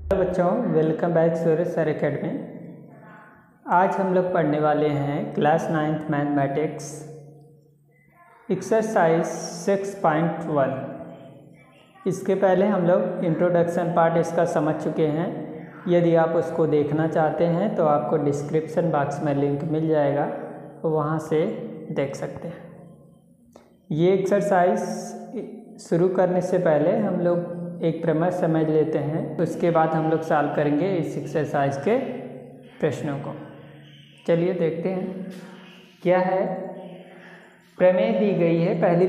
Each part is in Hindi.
हेलो बच्चों, वेलकम बैक सूरज सर एकेडमी। आज हम लोग पढ़ने वाले हैं क्लास 9th मैथमेटिक्स एक्सरसाइज 6.1। इसके पहले हम लोग इंट्रोडक्शन पार्ट इसका समझ चुके हैं। यदि आप उसको देखना चाहते हैं तो आपको डिस्क्रिप्शन बॉक्स में लिंक मिल जाएगा, तो वहाँ से देख सकते हैं। ये एक्सरसाइज शुरू करने से पहले हम लोग एक प्रमेय समझ लेते हैं, उसके बाद हम लोग सॉल्व करेंगे इस एक्सरसाइज के प्रश्नों को। चलिए देखते हैं क्या है। प्रमेय दी गई है, पहली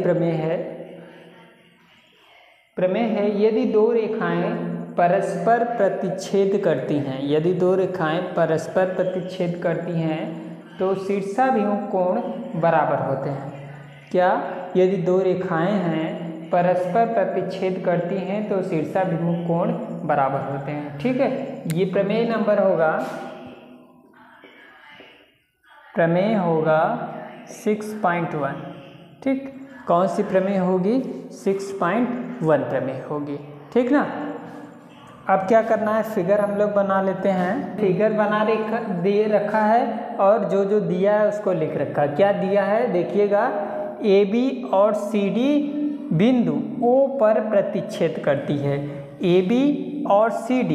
प्रमेय है यदि दो रेखाएं परस्पर प्रतिच्छेद करती हैं, यदि दो रेखाएं परस्पर प्रतिच्छेद करती हैं तो शीर्षाभिमुख कोण बराबर होते हैं। क्या? यदि दो रेखाएं हैं परस्पर प्रतिच्छेद करती हैं तो शीर्षाभिमुख कोण बराबर होते हैं। ठीक है, ये प्रमेय नंबर होगा 6.1। ठीक, कौन सी प्रमेय होगी? 6.1 प्रमेय होगी। ठीक ना। अब क्या करना है, फिगर हम लोग बना लेते हैं। फिगर दे रखा है और जो जो दिया है उसको लिख रखा है। क्या दिया है देखिएगा, AB और CD बिंदु O पर प्रतिच्छेद करती है। AB और CD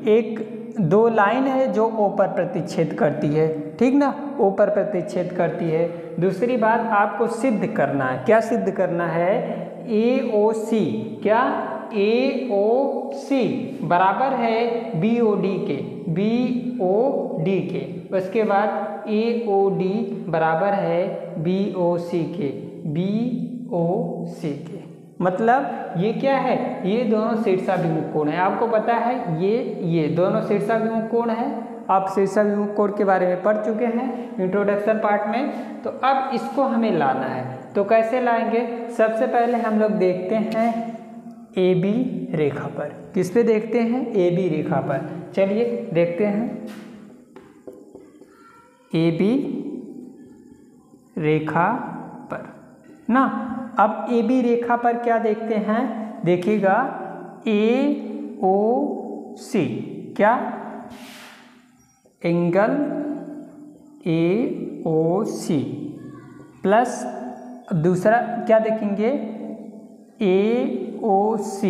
एक दो लाइन है जो O पर प्रतिच्छेद करती है। ठीक ना, O पर प्रतिच्छेद करती है। दूसरी बात आपको सिद्ध करना है। क्या सिद्ध करना है? AOC, क्या? AOC बराबर है BOD के। उसके बाद AOD बराबर है BOC के। मतलब ये क्या है? ये दोनों शीर्षाभिमुख कोण है। आपको पता है ये दोनों शीर्षाभिमुख कोण है। आप शीर्षाभिमुख कोण के बारे में पढ़ चुके हैं इंट्रोडक्शन पार्ट में। तो अब इसको हमें लाना है, तो कैसे लाएंगे? सबसे पहले हम लोग देखते हैं AB रेखा पर। किस पे देखते हैं? AB रेखा पर। चलिए देखते हैं AB रेखा पर ना। अब AB रेखा पर क्या देखते हैं? देखिएगा AOC, क्या? एंगल AOC प्लस दूसरा क्या देखेंगे? AOC,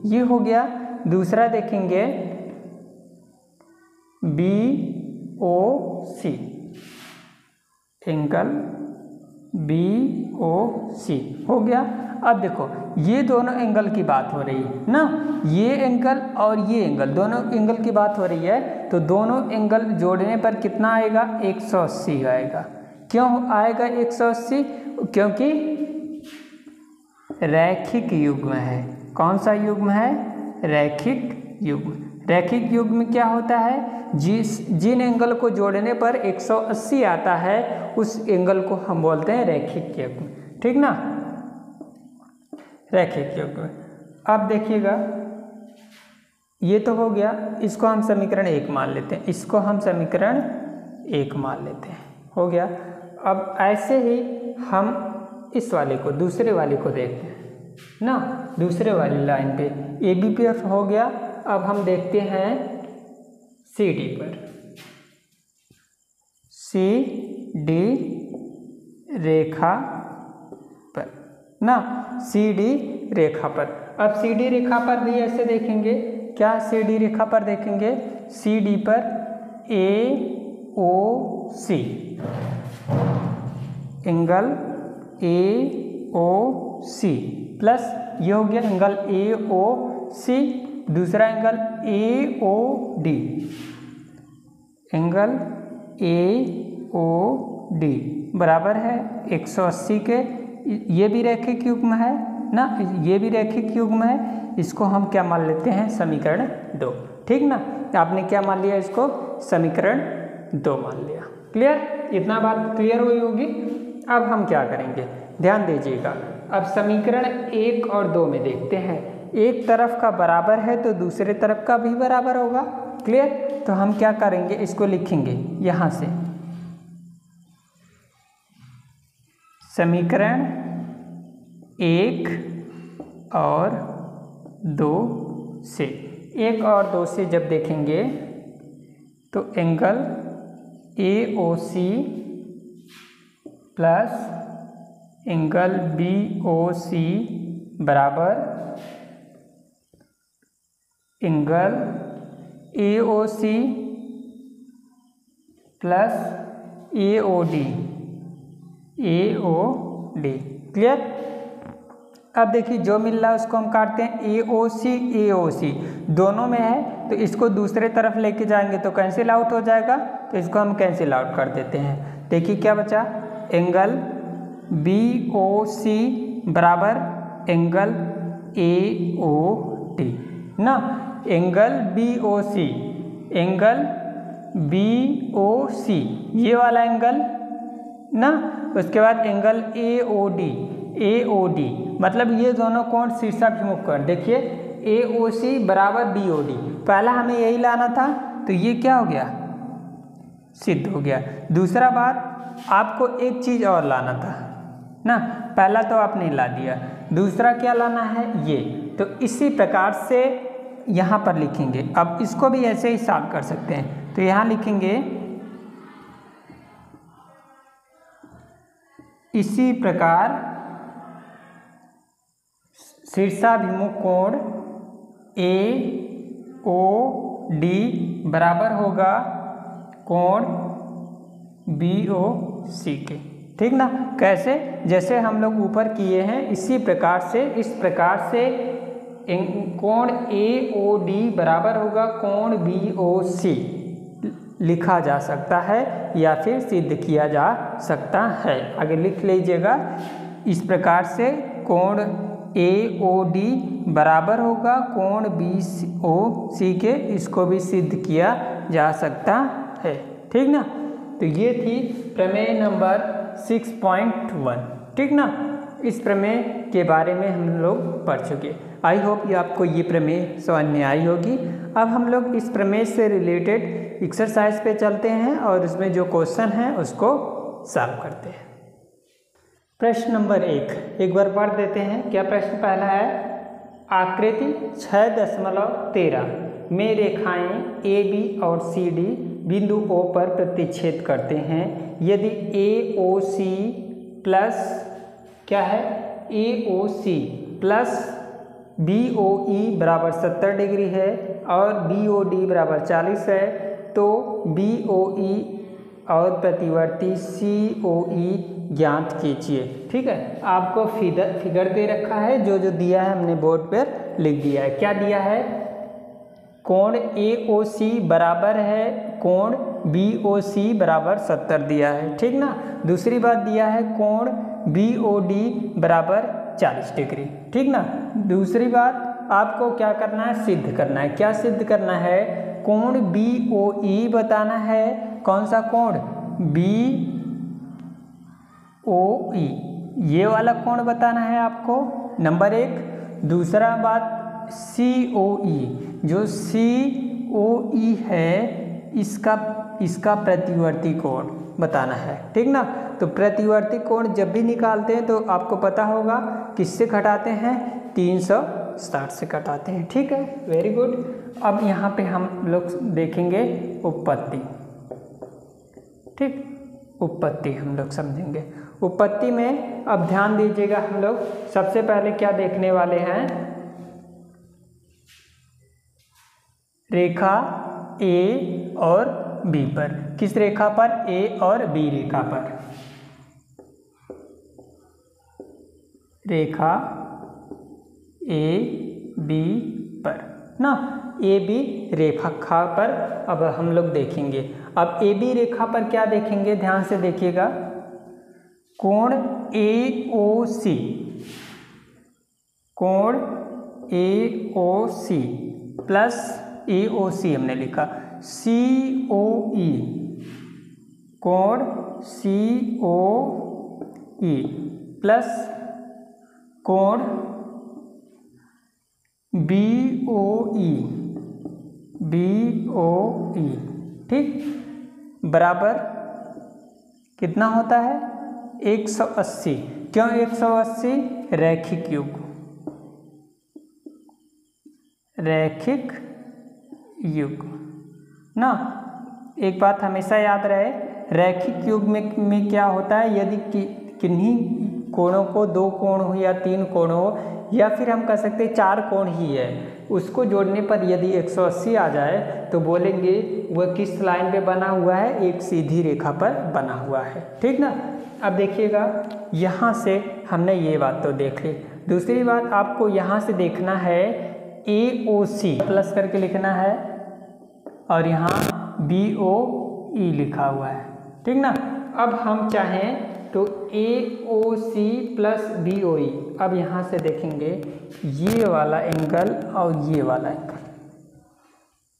ये हो गया। दूसरा देखेंगे BOC, एंगल BOC हो गया। अब देखो ये दोनों एंगल की बात हो रही है ना, ये एंगल और ये एंगल, दोनों एंगल की बात हो रही है। तो दोनों एंगल जोड़ने पर कितना आएगा? 180 आएगा। क्यों आएगा 180? क्योंकि रैखिक युग्म है। कौन सा युग्म है? रैखिक युग्म। रैखिक युग्म में क्या होता है? जिन एंगल को जोड़ने पर 180 आता है उस एंगल को हम बोलते हैं रैखिक युग्म। ठीक ना, रैखिक युग्म। अब देखिएगा ये तो हो गया, इसको हम समीकरण 1 मान लेते हैं, इसको हम समीकरण 1 मान लेते हैं। हो गया। अब ऐसे ही हम इस वाले को, दूसरे वाले को देखते हैं ना। दूसरे वाली लाइन पे AB पे हो गया। अब हम देखते हैं CD पर। CD रेखा पर ना, CD रेखा पर। अब CD रेखा पर भी ऐसे देखेंगे। क्या CD रेखा पर देखेंगे? CD पर AOC, एंगल AOC प्लस ये हो गया एंगल AOC। दूसरा एंगल AOD, एंगल AOD बराबर है 180 के। ये भी रैखिक युग्म है ना, ये भी रैखिक युग्म है। इसको हम क्या मान लेते हैं? समीकरण 2। ठीक ना, आपने क्या मान लिया? इसको समीकरण 2 मान लिया। क्लियर? इतना बात क्लियर हुई होगी। अब हम क्या करेंगे, ध्यान दीजिएगा। अब समीकरण 1 और 2 में देखते हैं। एक तरफ का बराबर है तो दूसरे तरफ का भी बराबर होगा। क्लियर? तो हम क्या करेंगे, इसको लिखेंगे यहाँ से। समीकरण 1 और 2 से 1 और 2 से जब देखेंगे तो angle AOC plus angle BOC बराबर angle AOC plus AOD। Clear. अब देखिए जो मिल रहा है उसको हम काटते हैं, AOC दोनों में है तो इसको दूसरे तरफ लेके जाएंगे तो कैंसिल आउट हो जाएगा, तो इसको हम कैंसिल आउट कर देते हैं। देखिए क्या बचा, एंगल BOC बराबर एंगल AOD ना, एंगल BOC ये वाला एंगल ना, उसके बाद एंगल AOD मतलब ये दोनों कोण शीर्षाभिमुख कोण। देखिए AOC बराबर BOD, पहला हमें यही लाना था तो ये क्या हो गया, सिद्ध हो गया। दूसरा बात आपको एक चीज़ और लाना था ना, पहला तो आपने ला दिया, दूसरा क्या लाना है ये। तो इसी प्रकार से यहाँ पर लिखेंगे। अब इसको भी ऐसे ही सॉल्व कर सकते हैं, तो यहाँ लिखेंगे इसी प्रकार शीर्षाभिमुख कोण AOD बराबर होगा कोण BOC के। ठीक ना, कैसे, जैसे हम लोग ऊपर किए हैं इसी प्रकार से, इस प्रकार से कोण AOD बराबर होगा कोण BOC लिखा जा सकता है या फिर सिद्ध किया जा सकता है। आगे लिख लीजिएगा, इस प्रकार से कोण AOD बराबर होगा कोण BOC के, इसको भी सिद्ध किया जा सकता है। ठीक ना, तो ये थी प्रमेय नंबर 6.1। ठीक ना, इस प्रमेय के बारे में हम लोग पढ़ चुके। आई होप ये आपको ये प्रमेय समझ में आई होगी। अब हम लोग इस प्रमेय से रिलेटेड एक्सरसाइज पे चलते हैं और उसमें जो क्वेश्चन है उसको सॉल्व करते हैं। प्रश्न नंबर 1 एक बार पढ़ देते हैं। क्या प्रश्न पहला है, आकृति 6.13 में रेखाएं AB और CD बिंदु O पर प्रतिच्छेद करते हैं। यदि AOC प्लस क्या है, AOC प्लस BOE बराबर 70 डिग्री है और BOD बराबर 40 है, तो BOE और प्रतिवर्ती COE ज्ञात कीजिए। ठीक है, आपको फिगर दे रखा है, जो दिया है हमने बोर्ड पर लिख दिया है। क्या दिया है, कोण AOC बराबर है कोण BOC बराबर 70 दिया है। ठीक ना, दूसरी बात दिया है कोण BOD बराबर 40 डिग्री। ठीक ना, दूसरी बात आपको क्या करना है, सिद्ध करना है। क्या सिद्ध करना है, कोण BOE बताना है। कौन सा कोण, BOE, ये वाला कोण बताना है आपको, नंबर 1। दूसरा बात COE, जो COE है इसका प्रतिवर्ती कोण बताना है। ठीक ना, तो प्रतिवर्ती कोण जब भी निकालते हैं तो आपको पता होगा किससे घटाते हैं, 360 से घटाते हैं। ठीक है, वेरी गुड। अब यहाँ पे हम लोग देखेंगे उपपत्ति। ठीक, उपपत्ति हम लोग समझेंगे। उपपत्ति में अब ध्यान दीजिएगा, हम लोग सबसे पहले क्या देखने वाले हैं, रेखा A और B पर। किस रेखा पर, A और B रेखा पर, रेखा AB पर ना, AB रेखा पर अब हम लोग देखेंगे। अब AB रेखा पर क्या देखेंगे, ध्यान से देखिएगा, कोण AOC, कोण AOC प्लस AOC हमने लिखा, COE, कोण COE प्लस कोण BOE, ठीक, बराबर कितना होता है, 180। क्यों 180, रैखिक योग, रैखिक युग्म ना। एक बात हमेशा याद रहे, रैखिक युग्म में क्या होता है, यदि किन्हीं कोणों को 2 कोण हो या 3 कोण हो या फिर हम कह सकते हैं 4 कोण ही है, उसको जोड़ने पर यदि 180 आ जाए तो बोलेंगे वह किस लाइन पे बना हुआ है, एक सीधी रेखा पर बना हुआ है। ठीक ना। अब देखिएगा, यहाँ से हमने ये बात तो देख ली। दूसरी बात आपको यहाँ से देखना है AOC प्लस करके लिखना है और यहाँ BOE लिखा हुआ है। ठीक ना। अब हम चाहें तो AOC प्लस BOE, अब यहाँ से देखेंगे ये वाला एंगल और ये वाला एंगल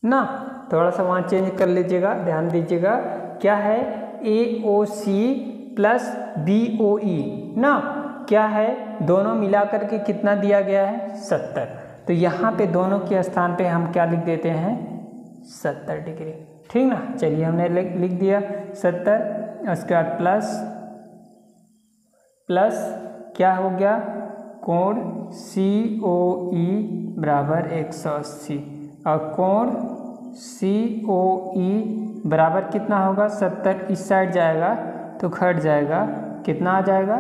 ना, थोड़ा सा वहाँ चेंज कर लीजिएगा, ध्यान दीजिएगा क्या है, AOC प्लस BOE ना, क्या है, दोनों मिलाकर के कितना दिया गया है 70। तो यहाँ पे दोनों के स्थान पे हम क्या लिख देते हैं 70 डिग्री। ठीक ना। चलिए हमने लिख दिया 70, उसके बाद प्लस क्या हो गया, कोण COE बराबर 180 और कोण COE बराबर कितना होगा 70, इस साइड जाएगा तो घट जाएगा, कितना आ जाएगा,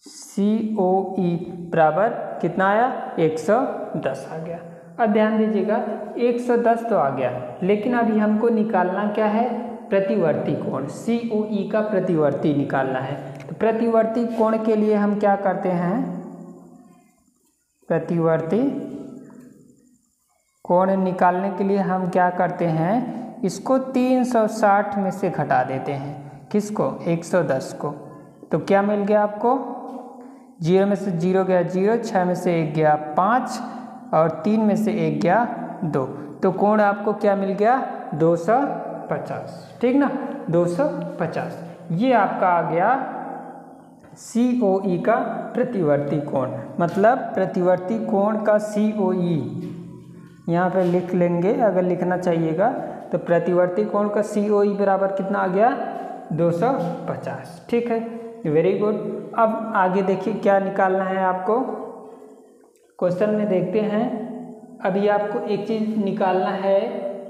COE बराबर कितना आया 110 आ गया। अब ध्यान दीजिएगा 110 तो आ गया, लेकिन अभी हमको निकालना क्या है, प्रतिवर्ती कोण, COE का प्रतिवर्ती निकालना है। तो प्रतिवर्ती कोण के लिए हम क्या करते हैं, प्रतिवर्ती कोण निकालने के लिए हम क्या करते हैं, इसको 360 में से घटा देते हैं, किसको 110 को। तो क्या मिल गया आपको, 0 में से 0 गया 0, 6 में से 1 गया 5 और 3 में से 1 गया 2, तो कोण आपको क्या मिल गया 250। ठीक ना, 250 ये आपका आ गया COE का प्रतिवर्ती कोण। मतलब प्रतिवर्ती कोण का COE यहाँ पे लिख लेंगे, अगर लिखना चाहिएगा तो प्रतिवर्ती कोण का COE बराबर कितना आ गया 250। ठीक है, वेरी गुड। अब आगे देखिए क्या निकालना है आपको, क्वेश्चन में देखते हैं। अभी आपको एक चीज़ निकालना है,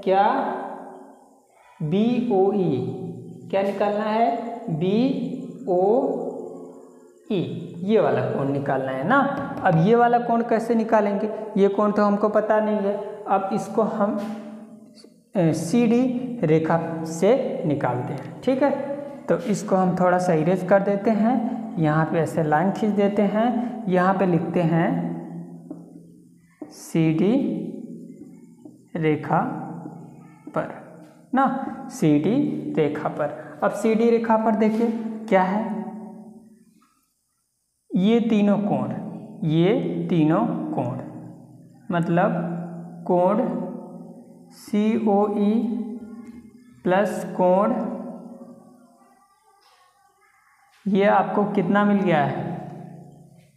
क्या, BOE, क्या निकालना है BOE, ये वाला कोण निकालना है ना। अब ये वाला कोण कैसे निकालेंगे, ये कोण तो हमको पता नहीं है, अब इसको हम CD रेखा से निकालते हैं। ठीक है, तो इसको हम थोड़ा सा इरेज कर देते हैं, यहाँ पे ऐसे लाइन खींच देते हैं, यहाँ पे लिखते हैं CD रेखा पर ना, CD रेखा पर। अब CD रेखा पर देखिए क्या है, ये तीनों कोण, मतलब कोण COE प्लस कोण, ये आपको कितना मिल गया है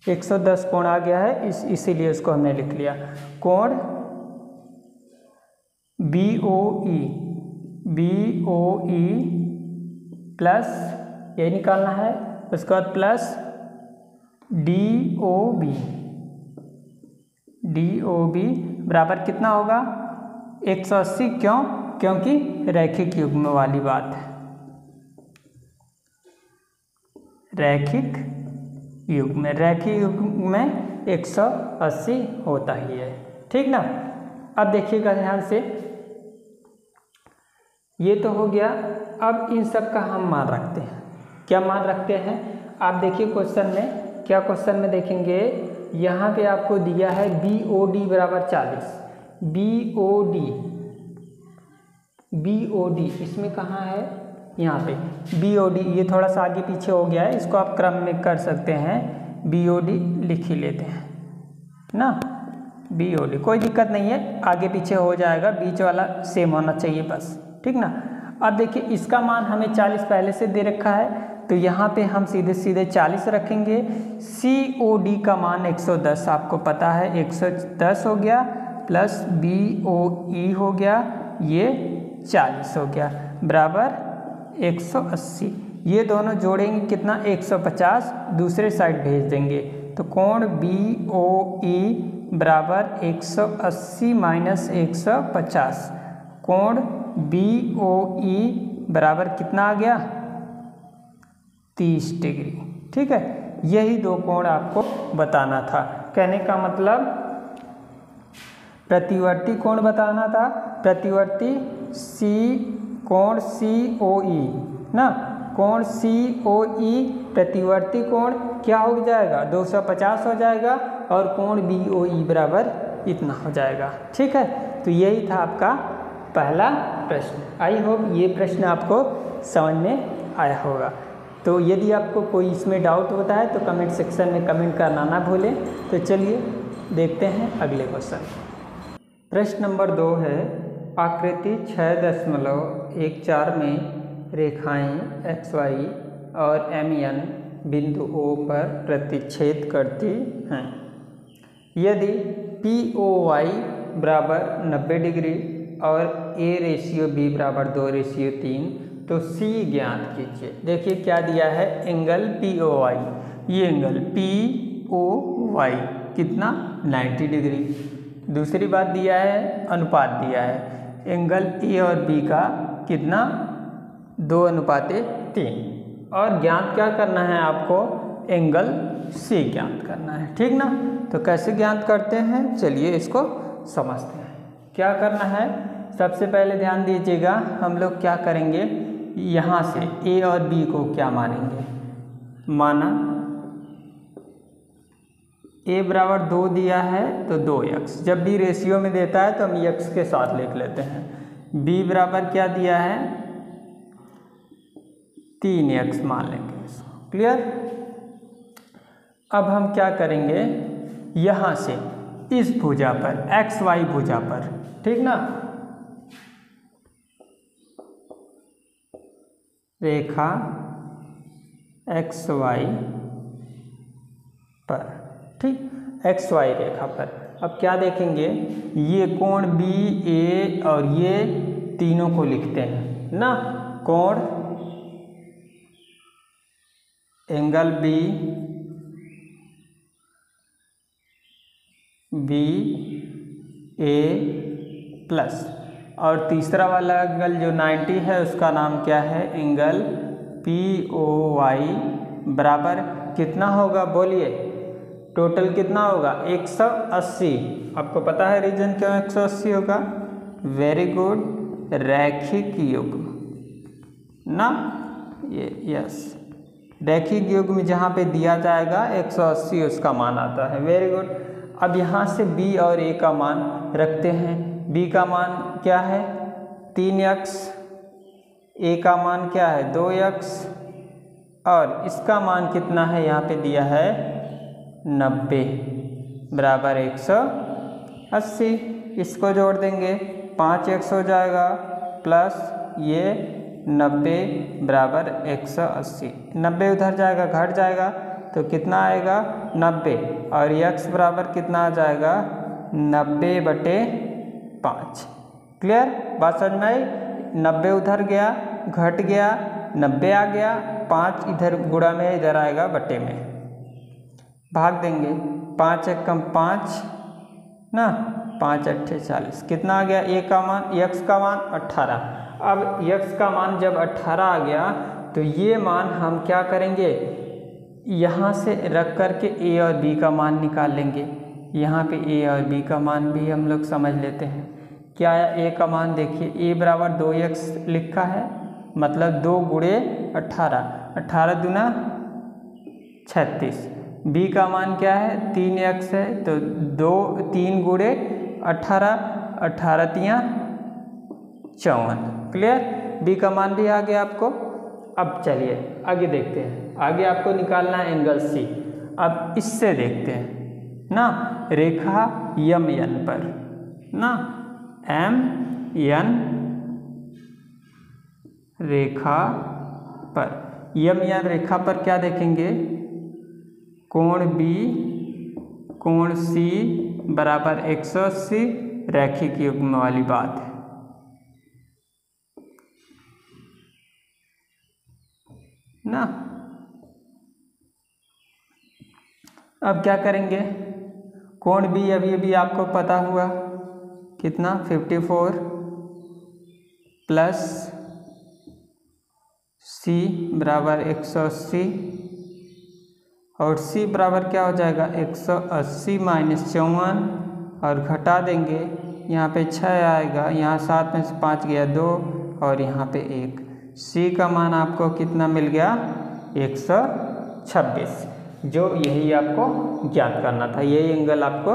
110 कोण आ गया है, इसीलिए इसको हमने लिख लिया। कोण BOE प्लस ये निकालना है, उसके बाद प्लस DOB बराबर कितना होगा 180। क्यों, क्योंकि रैखिक युग्म वाली बात है, रैखिक युग्म में 180 होता ही है। ठीक ना। अब देखिएगा ध्यान से, ये तो हो गया। अब इन सब का हम मान रखते हैं, क्या मान रखते हैं, आप देखिए क्वेश्चन में, क्या क्वेश्चन में देखेंगे, यहाँ पे आपको दिया है BOD बराबर 40, BOD इसमें कहाँ है, यहाँ पे BOD, ये थोड़ा सा आगे पीछे हो गया है, इसको आप क्रम में कर सकते हैं, BOD लिख ही लेते हैं ना, BOD कोई दिक्कत नहीं है, आगे पीछे हो जाएगा, बीच वाला सेम होना चाहिए बस। ठीक ना। अब देखिए इसका मान हमें 40 पहले से दे रखा है, तो यहाँ पे हम सीधे 40 रखेंगे। COD का मान 110 आपको पता है, 110 हो गया, प्लस BOE हो गया, ये 40 हो गया, बराबर 180। ये दोनों जोड़ेंगे कितना 150, दूसरे साइड भेज देंगे, तो कोण बी ओ ई बराबर 180 माइनस 150। कोण बी ओ ई बराबर कितना आ गया? 30 डिग्री। ठीक है, यही दो कोण आपको बताना था। कहने का मतलब प्रतिवर्ती कोण बताना था। प्रतिवर्ती सी कोण सी ओ ई ना, कोण सी ओ ई प्रतिवर्ती कोण क्या हो जाएगा? 250 हो जाएगा और कोण बी ओ ई बराबर इतना हो जाएगा। ठीक है, तो यही था आपका पहला प्रश्न। आई होप ये प्रश्न आपको समझ में आया होगा। तो यदि आपको कोई इसमें डाउट होता है तो कमेंट सेक्शन में कमेंट करना ना भूलें। तो चलिए देखते हैं अगले क्वेश्चन। प्रश्न नंबर 2 है, आकृति 6.14 में रेखाएं XY और MN बिंदु O पर प्रतिच्छेद करती हैं। यदि POY बराबर 90 डिग्री और A/B बराबर 2/3 तो C ज्ञात कीजिए। देखिए क्या दिया है, एंगल POY, ये एंगल POY कितना? 90 डिग्री। दूसरी बात दिया है, अनुपात दिया है, एंगल A और B का कितना? 2:3। और ज्ञात क्या करना है आपको? एंगल C ज्ञात करना है। ठीक ना, तो कैसे ज्ञात करते हैं चलिए इसको समझते हैं। क्या करना है, सबसे पहले ध्यान दीजिएगा, हम लोग क्या करेंगे, यहाँ से A और B को क्या मानेंगे? माना A बराबर 2 दिया है तो 2x, जब भी रेशियो में देता है तो हम x के साथ लिख लेते हैं। B बराबर क्या दिया है? 3x मान लेंगे इसको। क्लियर? अब हम क्या करेंगे, यहाँ से इस भुजा पर XY भुजा पर, ठीक ना, रेखा XY पर, ठीक, XY रेखा पर अब क्या देखेंगे, ये कोण BA और ये तीनों को लिखते हैं ना, कोण एंगल BA प्लस, और तीसरा वाला एंगल जो 90 है उसका नाम क्या है? एंगल POY बराबर कितना होगा? बोलिए, टोटल कितना होगा? 180। आपको पता है रीजन क्यों 180 होगा? वेरी गुड, रैखिक युग्म ना, ये यस, रैखिक युग्म जहाँ पे दिया जाएगा 180 उसका मान आता है। Very good. अब यहाँ से B और A का मान रखते हैं। B का मान क्या है? 3x, A का मान क्या है? 2x, और इसका मान कितना है? यहाँ पे दिया है 90 बराबर 180। इसको जोड़ देंगे, 5x हो जाएगा प्लस ये 90 बराबर 180। 90 उधर जाएगा, घट जाएगा तो कितना आएगा? 90, और x बराबर कितना आ जाएगा? 90/5। क्लियर? बात समझ में आई? 90 उधर गया, घट गया, 90 आ गया, 5 इधर गुणा में इधर आएगा बटे में, भाग देंगे, 5 एकम 5 ना, 5 अट्ठे 40, कितना आ गया? A का मान, x का मान 18। अब x का मान जब 18 आ गया तो ये मान हम क्या करेंगे, यहाँ से रख करके A और B का मान निकाल लेंगे। यहाँ पे A और B का मान भी हम लोग समझ लेते हैं। क्या आया A का मान? देखिए A बराबर 2x लिखा है, मतलब 2 गुणे 18, 18 दूना 36। B का मान क्या है? 3x है, तो 3 गुणे 18, 18 तियाँ 54। क्लियर? B का मान भी आ गया आपको। अब चलिए आगे देखते हैं। आगे आपको निकालना है एंगल C। अब इससे देखते हैं ना, रेखा MN पर ना, MN रेखा पर, MN रेखा पर क्या देखेंगे? कोण B कोण C बराबर 180, रैखिक युग्म वाली बात है ना। अब क्या करेंगे, कोण बी अभी अभी आपको पता हुआ कितना 54 प्लस सी बराबर 180 और सी बराबर क्या हो जाएगा 180 माइनस 54 और घटा देंगे, यहाँ पे 6 आएगा, यहाँ 7 में से 5 गया 2 और यहाँ पे 1। सी का मान आपको कितना मिल गया 126, जो यही आपको ज्ञात करना था, यही एंगल आपको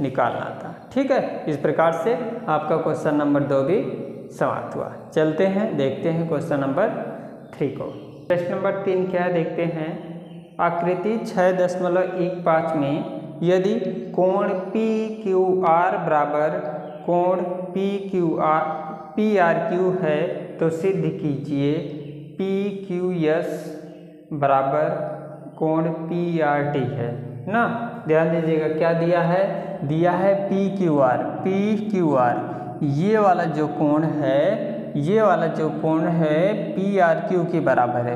निकालना था। ठीक है, इस प्रकार से आपका क्वेश्चन नंबर 2 भी समाप्त हुआ। चलते हैं देखते हैं क्वेश्चन नंबर 3 को। प्रश्न नंबर 3 क्या है देखते हैं। आकृति 6.15 में यदि कोण पी क्यू आर बराबर कोण पी आर क्यू है तो सिद्ध कीजिए पी क्यू एस बराबर कोण पी आर टी है ना। ध्यान दीजिएगा क्या दिया है, दिया है पी क्यू आर, ये वाला जो कोण है, ये वाला जो कोण है पी आर क्यू के बराबर है,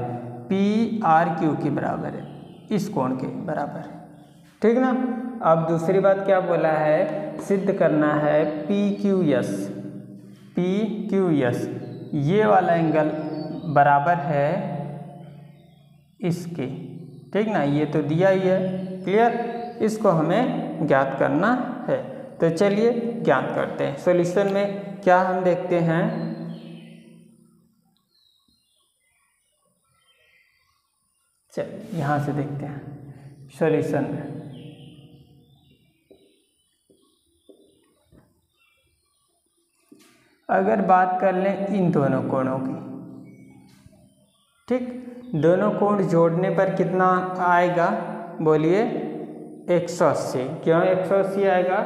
पी आर क्यू के बराबर है, इस कोण के बराबर है। ठीक ना। अब दूसरी बात क्या बोला है, सिद्ध करना है पी क्यू एस, ये वाला एंगल बराबर है इसके। ठीक ना, ये तो दिया ही है, क्लियर। इसको हमें ज्ञात करना है, तो चलिए ज्ञात करते हैं। सॉल्यूशन में क्या हम देखते हैं, चलिए यहाँ से देखते हैं सॉल्यूशन में। अगर बात कर लें इन दोनों कोणों की, ठीक, दोनों कोण जोड़ने पर कितना आएगा बोलिए 180। क्यों 180 आएगा,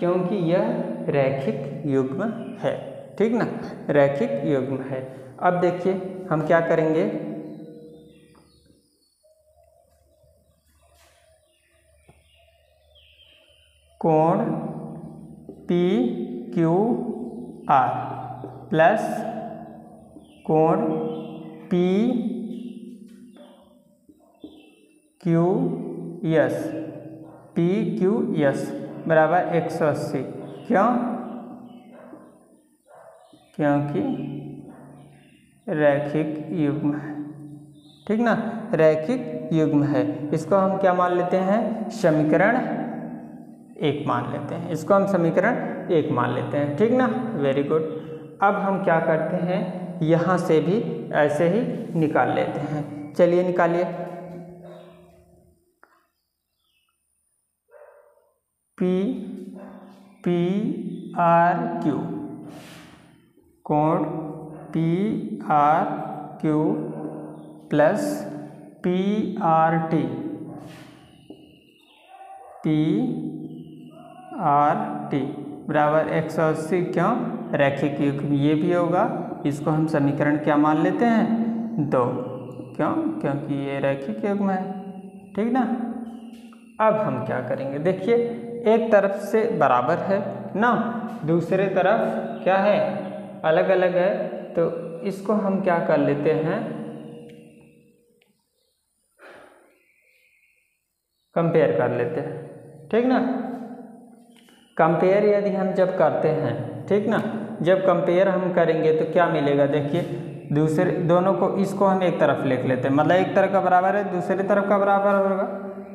क्योंकि यह रैखिक युग्म है। ठीक ना, रैखिक युग्म है। अब देखिए हम क्या करेंगे, कोण पी क्यू आर प्लस कोण पी क्यू एस बराबर 180। क्यों, क्योंकि रैखिक युग्म है। ठीक ना, रैखिक युग्म है। इसको हम क्या मान लेते हैं, समीकरण 1 मान लेते हैं, इसको हम समीकरण 1 मान लेते हैं। ठीक ना, वेरी गुड। अब हम क्या करते हैं, यहाँ से भी ऐसे ही निकाल लेते हैं। चलिए निकालिए, पी आर क्यू, कोण P R Q plus P R T, बराबर 180। क्यों, रैखिक युग्म ये भी होगा, इसको हम समीकरण क्या मान लेते हैं 2। क्यों, क्योंकि ये रैखिक युग्म है। ठीक ना। अब हम क्या करेंगे, देखिए एक तरफ से बराबर है ना, दूसरे तरफ क्या है अलग अलग है, तो इसको हम क्या कर लेते हैं, कंपेयर कर लेते हैं। ठीक ना, कंपेयर यदि हम जब करते हैं, ठीक ना, जब कंपेयर हम करेंगे तो क्या मिलेगा, देखिए दूसरे दोनों को, इसको हम एक तरफ लिख लेते हैं, मतलब एक तरफ का बराबर है दूसरी तरफ का बराबर होगा,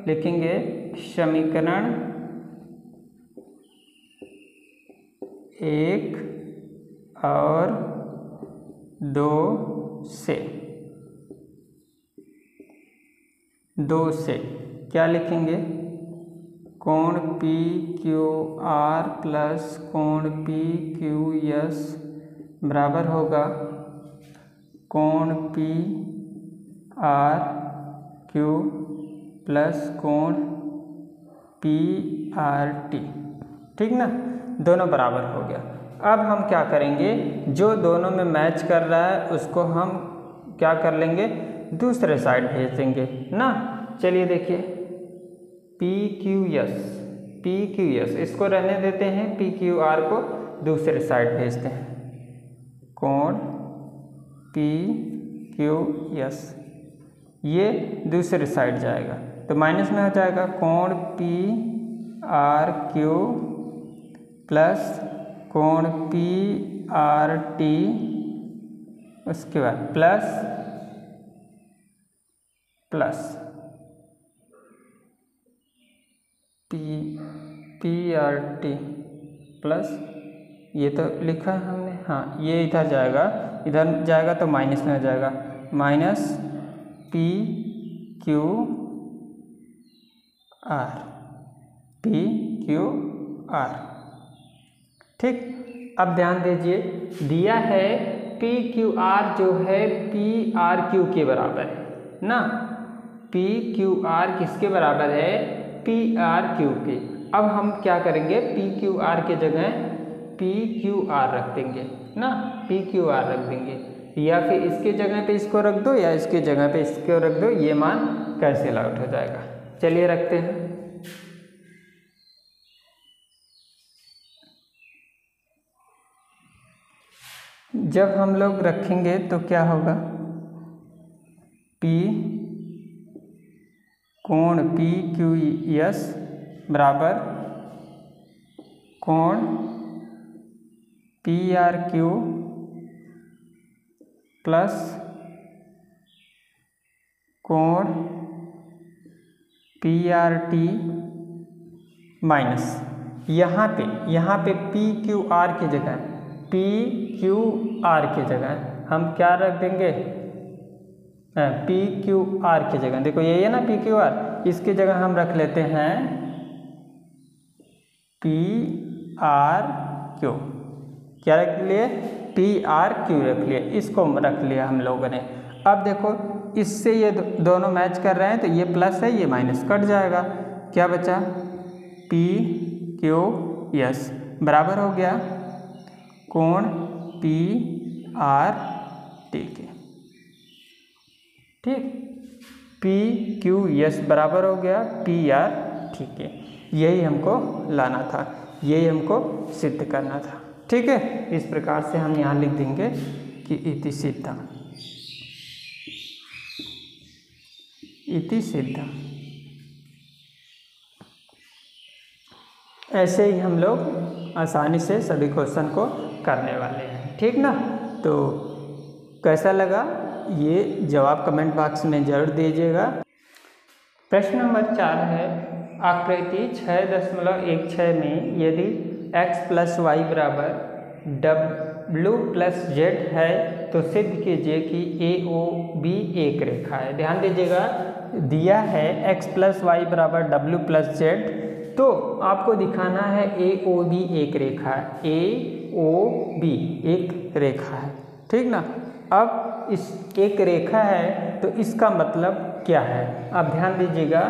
लिखेंगे समीकरण 1 और 2 से क्या लिखेंगे, कोण पी क्यू आर प्लस कोण पी क्यू एस बराबर होगा कोण पी आर क्यू प्लस कोण पी आर टी। ठीक ना, दोनों बराबर हो गया। अब हम क्या करेंगे, जो दोनों में मैच कर रहा है उसको हम क्या कर लेंगे, दूसरे साइड भेज देंगे ना। चलिए देखिए पी क्यू एस, इसको रहने देते हैं, पी क्यू आर को दूसरे साइड भेजते हैं, कोण पी क्यू एस ये दूसरे साइड जाएगा, तो माइनस में हो जाएगा कोण पी आर क्यू प्लस कोण पी आर टी, उसके बाद plus P R T plus, ये तो लिखा है हमने, हाँ ये इधर जाएगा तो माइनस में हो जाएगा, माइनस पी क्यू आर। ठीक, अब ध्यान दीजिए, दिया है पी क्यू आर जो है पी आर क्यू के बराबर है ना, पी क्यू आर किसके बराबर है, पी आर क्यू के। अब हम क्या करेंगे, पी क्यू आर के जगह पी क्यू आर रख देंगे ना, पी क्यू आर रख देंगे, या फिर इसके जगह पे इसको रख दो या इसके जगह पे इसको रख दो, ये मान कैंसिल आउट हो जाएगा। चलिए रखते हैं। जब हम लोग रखेंगे तो क्या होगा, P कोण पी क्यू एस बराबर कोण पी आर क्यू प्लस कोण पी आर टी माइनस, यहाँ पे पी क्यू आर की जगह पी क्यू आर की जगह हम क्या रख देंगे, पी क्यू आर की जगह, देखो यही है ना पी क्यू आर, इसकी जगह हम रख लेते हैं पी आर क्यू। क्या रख लिए, पी आर क्यू रख लिए, इसको रख लिया हम लोगों ने। अब देखो इससे ये दोनों मैच कर रहे हैं तो ये प्लस है ये माइनस कट जाएगा, क्या बचा, पी क्यू एस बराबर हो गया कोण पी आर टी के। ठीक, पी क्यू एस बराबर हो गया पी आर टी के। यही हमको लाना था, यही हमको सिद्ध करना था। ठीक है, इस प्रकार से हम यहाँ लिख देंगे कि इति सिद्धम। ऐसे ही हम लोग आसानी से सभी क्वेश्चन को करने वाले हैं। ठीक ना, तो कैसा लगा ये जवाब कमेंट बॉक्स में जरूर दीजिएगा। प्रश्न नंबर 4 है, आकृति 6.16 में यदि x प्लस वाई बराबर W प्लस जेड है तो सिद्ध कीजिए कि AOB एक रेखा है। ध्यान दीजिएगा, दिया है x प्लस वाई बराबर W प्लस जेड, तो आपको दिखाना है AOB एक रेखा है, AOB एक रेखा है। ठीक ना, अब इस एक रेखा है तो इसका मतलब क्या है, अब ध्यान दीजिएगा,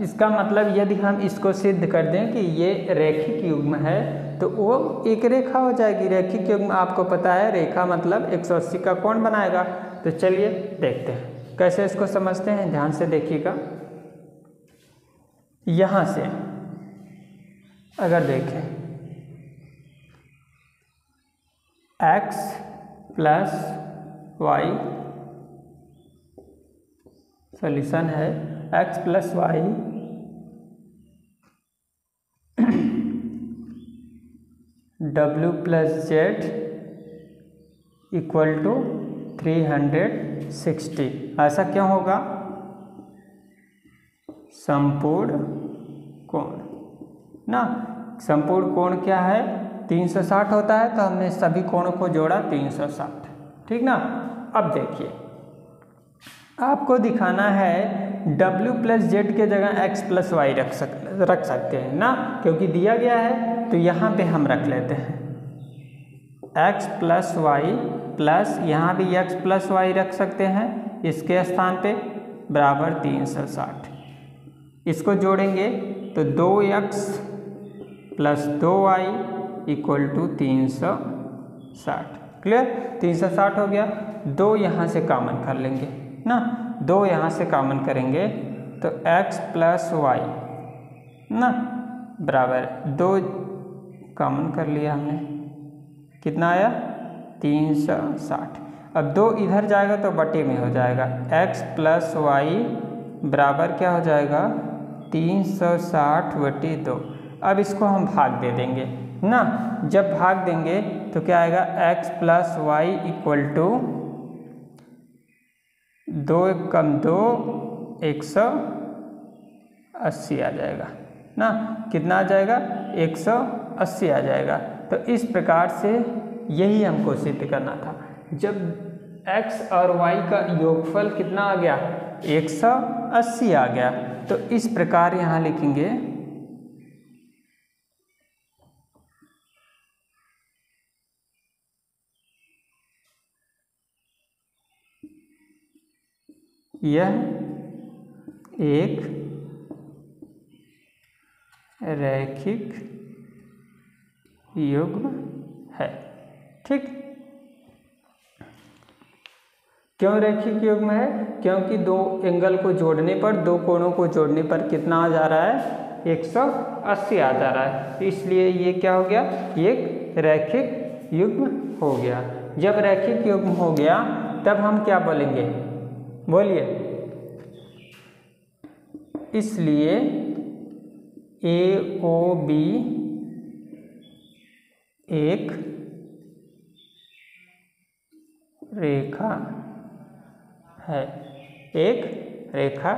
इसका मतलब यदि हम इसको सिद्ध कर दें कि ये रैखिक युग्म है तो वो एक रेखा हो जाएगी। रैखिक युग्म आपको पता है, रेखा मतलब 180 का कोण बनाएगा। तो चलिए देखते हैं कैसे इसको समझते हैं, ध्यान से देखिएगा। यहाँ से अगर देखें x प्लस वाई, सॉल्यूशन है x plus y W plus z equal to 360। ऐसा क्यों होगा, संपूर्ण कोण ना, संपूर्ण कोण क्या है 360 होता है, तो हमने सभी कोणों को जोड़ा 360। ठीक ना, अब देखिए आपको दिखाना है W प्लस जेड के जगह x प्लस वाई रख सकते हैं ना, क्योंकि दिया गया है, तो यहाँ पे हम रख लेते हैं x प्लस वाई प्लस, यहाँ भी x प्लस वाई रख सकते हैं इसके स्थान पे, बराबर 360। इसको जोड़ेंगे तो 2x plus 2y equal to 360। Clear, 360 हो गया। 2 यहाँ से कॉमन कर लेंगे ना, 2 यहाँ से कॉमन करेंगे तो x प्लस वाई ना बराबर 2 कॉमन कर लिया हमने, कितना आया 360। अब 2 इधर जाएगा तो बटे में हो जाएगा, x प्लस वाई बराबर क्या हो जाएगा 360/2। अब इसको हम भाग दे देंगे ना, जब भाग देंगे तो क्या आएगा x + y = 2 कम 2 180 आ जाएगा ना। कितना आ जाएगा 180 आ जाएगा। तो इस प्रकार से यही हमको सिद्ध करना था। जब x और y का योगफल कितना आ गया 180 आ गया, तो इस प्रकार यहाँ लिखेंगे यह एक रैखिक युग्म है। ठीक, क्यों रैखिक युग्म है? क्योंकि दो एंगल को जोड़ने पर, दो कोणों को जोड़ने पर कितना आ जा रहा है 180 आ जा रहा है। इसलिए ये क्या हो गया, एक रैखिक युग्म हो गया। जब रैखिक युग्म हो गया तब हम क्या बोलेंगे, बोलिए। इसलिए AOB एक रेखा है, एक रेखा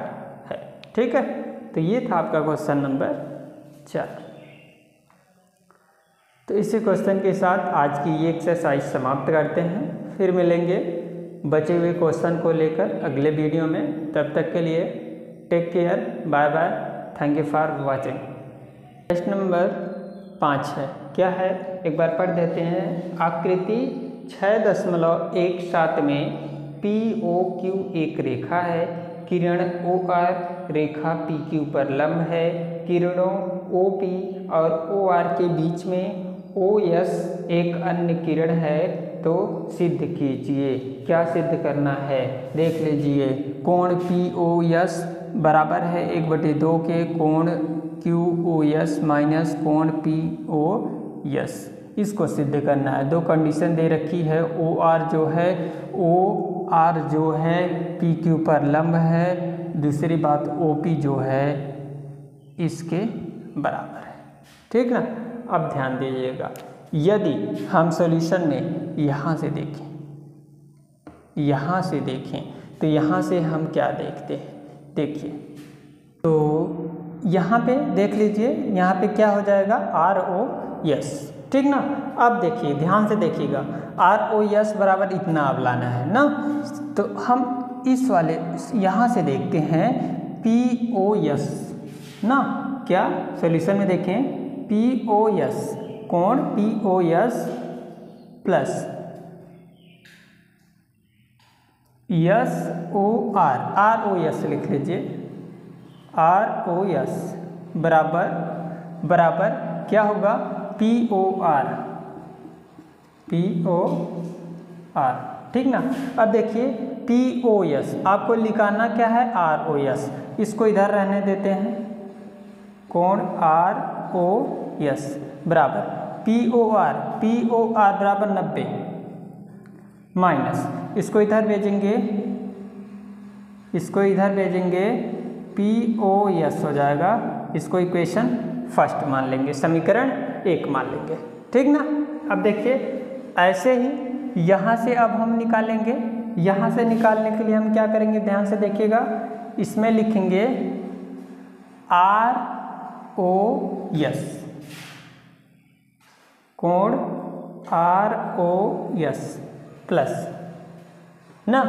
है। ठीक है, तो ये था आपका क्वेश्चन नंबर 4। तो इसी क्वेश्चन के साथ आज की ये एक्सरसाइज समाप्त करते हैं। फिर मिलेंगे बचे हुए क्वेश्चन को लेकर अगले वीडियो में। तब तक के लिए take care, bye bye, thank you for watching. प्रश्न नंबर 5 है, क्या है एक बार पढ़ देते हैं। आकृति 6.17 में POQ एक रेखा है, किरण OR रेखा PQ पर लंब है, किरणों OP और OR के बीच में OS एक अन्य किरण है, तो सिद्ध कीजिए। क्या सिद्ध करना है देख लीजिए। कोण POS बराबर है 1/2 के कोण QOS माइनस कोण POS, इसको सिद्ध करना है। दो कंडीशन दे रखी है, OR जो है PQ पर लंब है, दूसरी बात OP जो है इसके बराबर है। ठीक ना। अब ध्यान दीजिएगा, यदि हम सॉल्यूशन में यहाँ से देखें तो यहाँ से हम क्या देखते हैं, देखिए। तो यहाँ पे देख लीजिए, यहाँ पे क्या हो जाएगा ROS। ठीक ना। अब देखिए, ध्यान से देखिएगा, ROS बराबर इतना अब लाना है ना। तो हम इस वाले यहाँ से देखते हैं POS ना। क्या सॉल्यूशन में देखें POS, कोण POS प्लस SOR, ROS लिख लीजिए, ROS बराबर क्या होगा POR। ठीक ना। अब देखिए POS आपको लिखाना क्या है ROS, इसको इधर रहने देते हैं। कोण ROS बराबर POR बराबर 90 माइनस, इसको इधर भेजेंगे, POS हो जाएगा। इसको इक्वेशन फर्स्ट मान लेंगे, समीकरण 1 मान लेंगे। ठीक ना। अब देखिए ऐसे ही यहाँ से अब हम निकालेंगे। यहाँ से निकालने के लिए हम क्या करेंगे, ध्यान से देखिएगा, इसमें लिखेंगे ROS, कोण ROS प्लस ना,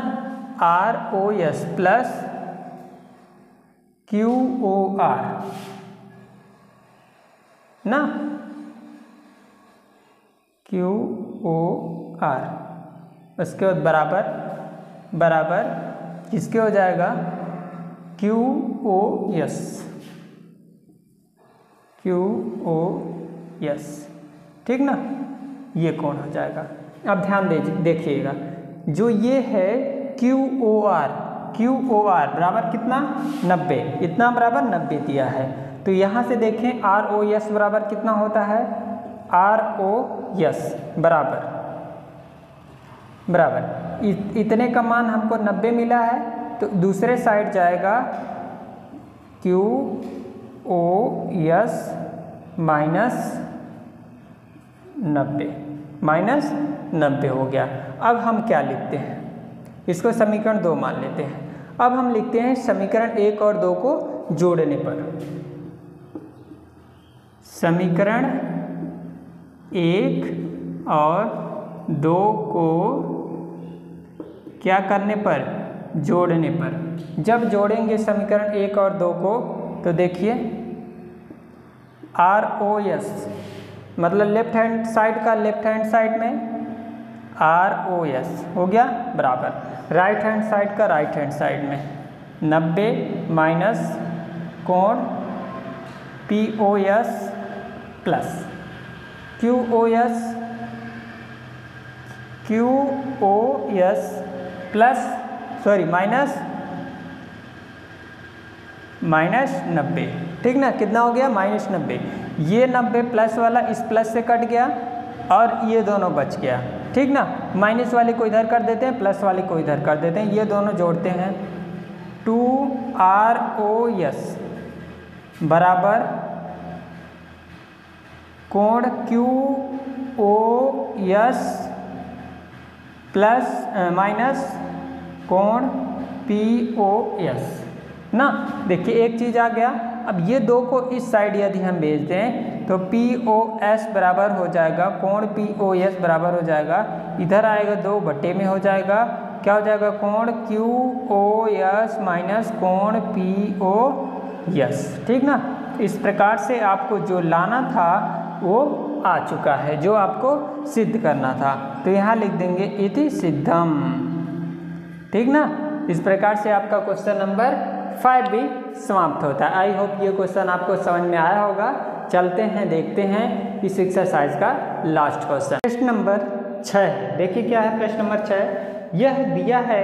ROS प्लस QOR ना, QOR। उसके बाद बराबर किसके हो जाएगा QOS। ठीक ना। ये कोण हो जाएगा। अब ध्यान देखिएगा, जो ये है QOR बराबर कितना 90, इतना बराबर 90 दिया है। तो यहाँ से देखें ROS बराबर कितना होता है, ROS बराबर इतने का मान हमको 90 मिला है। तो दूसरे साइड जाएगा क्यू ओ एस -90 हो गया। अब हम क्या लिखते हैं, इसको समीकरण 2 मान लेते हैं। अब हम लिखते हैं समीकरण 1 और 2 को जोड़ने पर, समीकरण 1 और 2 को क्या करने पर, जोड़ने पर। जब जोड़ेंगे समीकरण 1 और 2 को तो देखिए ROS मतलब लेफ्ट हैंड साइड का लेफ्ट हैंड साइड में ROS हो गया बराबर राइट हैंड साइड का राइट हैंड साइड में 90 माइनस कोण POS plus QOS plus minus 90, ठीक ना। कितना हो गया -90। ये 90 प्लस वाला इस प्लस से कट गया और ये दोनों बच गया, ठीक ना। माइनस वाले को इधर कर देते हैं, प्लस वाले को इधर कर देते हैं, ये दोनों जोड़ते हैं। 2ROS बराबर कोण QOS प्लस माइनस कोण POS ना। देखिए एक चीज़ आ गया। अब ये 2 को इस साइड यदि हम भेज दें तो POS बराबर हो जाएगा, कोण POS बराबर हो जाएगा, इधर आएगा 2 बटे में हो जाएगा, क्या हो जाएगा, कोण QOS माइनस कोण POS, ठीक ना। इस प्रकार से आपको जो लाना था वो आ चुका है, जो आपको सिद्ध करना था। तो यहाँ लिख देंगे इति सिद्धम, ठीक ना। इस प्रकार से आपका क्वेश्चन नंबर 5 भी समाप्त होता है। आई होप ये क्वेश्चन आपको समझ में आया होगा। चलते हैं देखते हैं इस एक्सरसाइज का लास्ट क्वेश्चन। प्रश्न नंबर 6 देखिए क्या है। प्रश्न नंबर 6 यह दिया है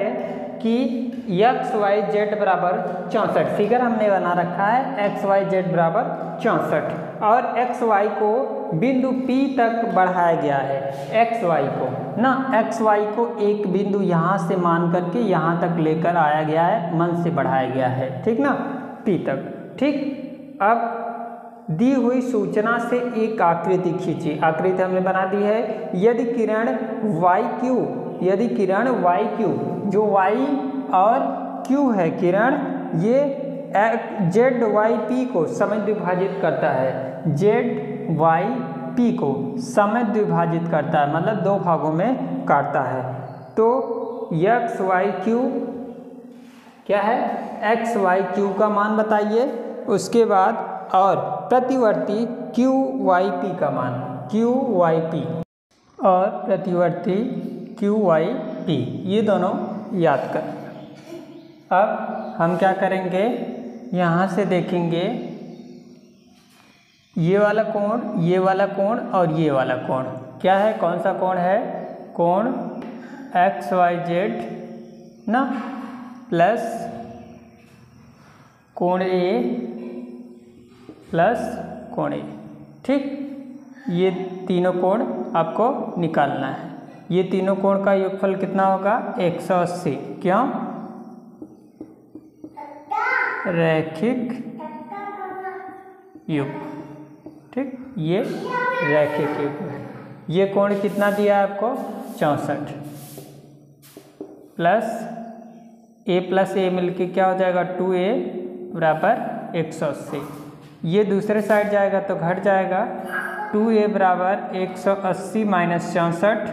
कि XYZ बराबर 64, फिगर हमने बना रखा है XYZ बराबर 64 और XY को बिंदु P तक बढ़ाया गया है। XY को ना, XY को एक बिंदु यहाँ से मान करके यहाँ तक लेकर आया गया है, मन से बढ़ाया गया है, ठीक ना, P तक, ठीक। अब दी हुई सूचना से एक आकृति खींची। आकृति हमने बना दी है। यदि किरण YQ जो Y और Q है किरण, ये ZYP को समय विभाजित करता है, ZYP को समय विभाजित करता है, मतलब 2 भागों में काटता है। तो XYQ क्या है, XYQ का मान बताइए, उसके बाद और प्रतिवर्ती QYP का मान, QYP और प्रतिवर्ती QYP, ये दोनों याद कर। अब हम क्या करेंगे, यहाँ से देखेंगे ये वाला कोण और ये वाला कोण क्या है, कौन सा कोण है, कोण XYZ ना प्लस कोण A प्लस कोण A, ठीक। ये तीनों कोण आपको निकालना है। ये तीनों कोण का योगफल कितना होगा, 180। क्यों, रैखिक युग, ठीक। ये रैखिक युग है। ये कोण कितना दिया है आपको, 64 प्लस A मिलके क्या हो जाएगा, 2A बराबर 180। ये दूसरे साइड जाएगा तो घट जाएगा, 2A बराबर 180 माइनस 64,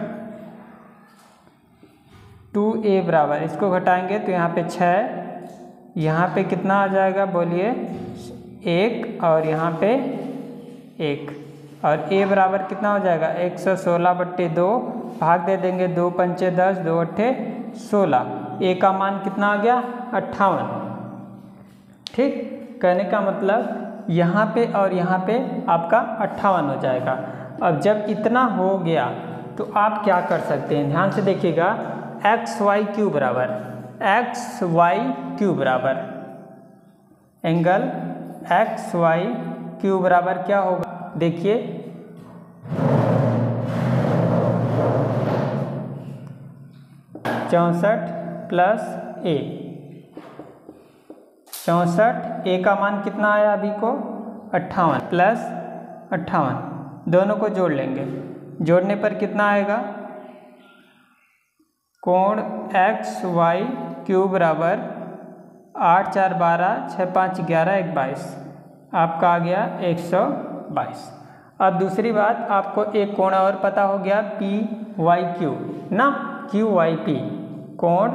2A बराबर, इसको घटाएंगे तो यहाँ पे 6, यहाँ पे कितना आ जाएगा बोलिए, 1 और यहाँ पे 1, और A बराबर कितना हो जाएगा, 116/2, भाग दे देंगे, 2 पंचे 10, 2 अट्ठे 16। A का मान कितना आ गया, 58, ठीक। कहने का मतलब यहाँ पे और यहाँ पे आपका 58 हो जाएगा। अब जब इतना हो गया तो आप क्या कर सकते हैं, ध्यान से देखिएगा, XYQ बराबर एंगल XYQ बराबर क्या होगा, देखिए 64 प्लस A 64, ए का मान कितना आया अभी को 58 प्लस 58, दोनों को जोड़ लेंगे। जोड़ने पर कितना आएगा, कोण एक्स वाई क्यू बराबर 8 4 12 6 5 11 1 22, आपका आ गया 122। अब दूसरी बात, आपको एक कोण और पता हो गया पी वाई क्यू ना, क्यू वाई पी, कोण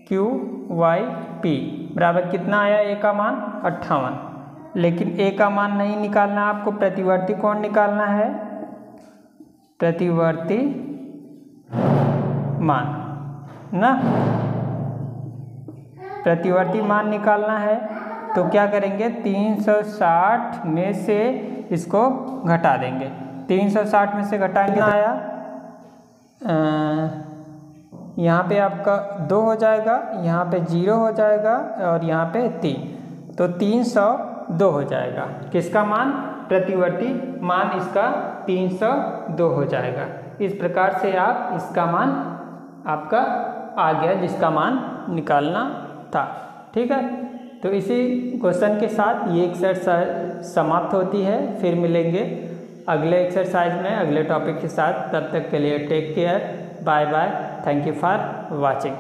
क्यू वाई पी बराबर कितना आया, ए का मान 58, लेकिन ए का मान नहीं निकालना, आपको प्रतिवर्ती कोण निकालना है, प्रतिवर्ती मान ना, प्रतिवर्ती मान निकालना है। तो क्या करेंगे, 360 में से इसको घटा देंगे, 360 में से घटाएंगे आया, यहाँ पे आपका 2 हो जाएगा, यहाँ पे 0 हो जाएगा और यहाँ पे 3, तो 302 हो जाएगा। किसका मान, प्रतिवर्ती मान इसका 302 हो जाएगा। इस प्रकार से आप इसका मान आपका आ गया जिसका मान निकालना था। ठीक है, तो इसी क्वेश्चन के साथ ये एक्सरसाइज समाप्त होती है। फिर मिलेंगे अगले एक्सरसाइज में अगले टॉपिक के साथ। तब तक के लिए take care, bye bye, thank you for watching.